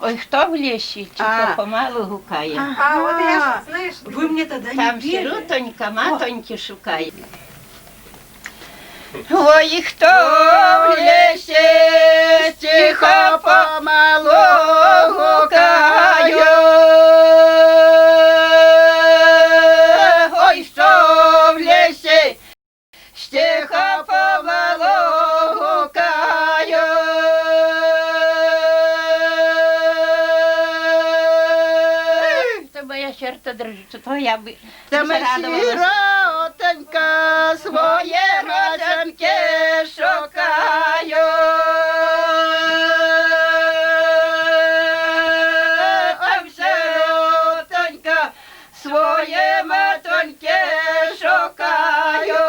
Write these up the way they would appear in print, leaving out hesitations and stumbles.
Ой, хто в лісі, чи то помалу гукає. А от я ж, знаєш, ви мені тоді не Там вірили. сиротонька, матоньки шукає. Ой, хто в лісі тихо помалу гукає. Ой, що в лісі тихо помалу гукає. Тобі я черта держу, то я би зарадувалася. Сиротонька своє матінки шукаю. Ой, сиротонька своє матінки шукаю.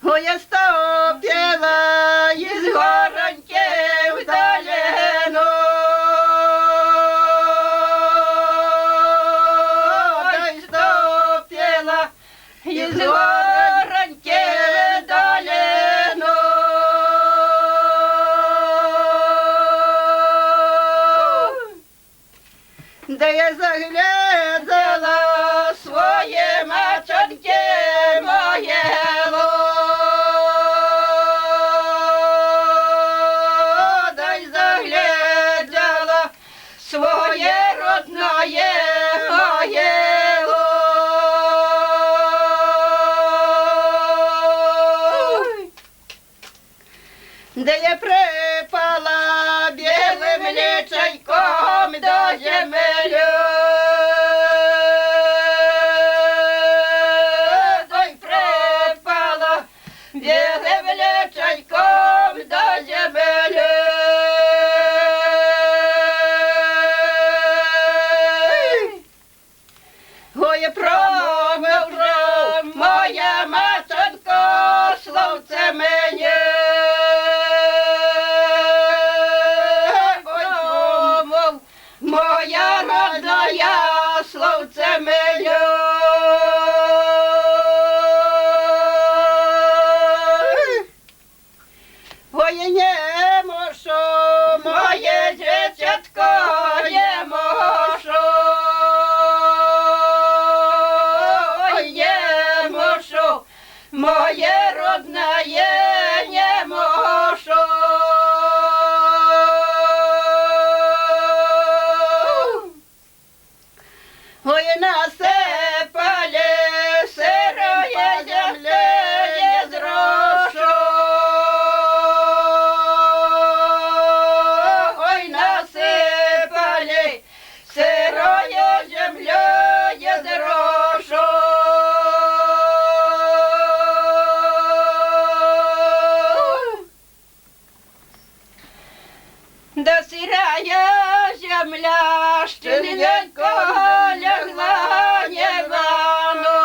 Ой, я стопіла із гороньки в долину. Ой, стопіла із гороньки в долину. Де я заглядала своє мачоньки могилу. Дай заглядала своє родное могилу. Де я припала білим лічайком до землі. Ой, припала білим лічайком до землі. Ой, промовжа моя матінко словце мені. Промов моя родная словце мені. Ой, не можу, моє дитятко, не можу. Ой, не можу, моє родное, не можу. Ой, насипали сирої землі, не зрошу. Ой, насипали сирою землю, не зрошу. Да сирая земля, щільненько лягла небану.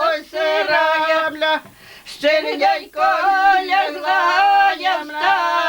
Ой, сирая земля, щільненько лягла, я встала.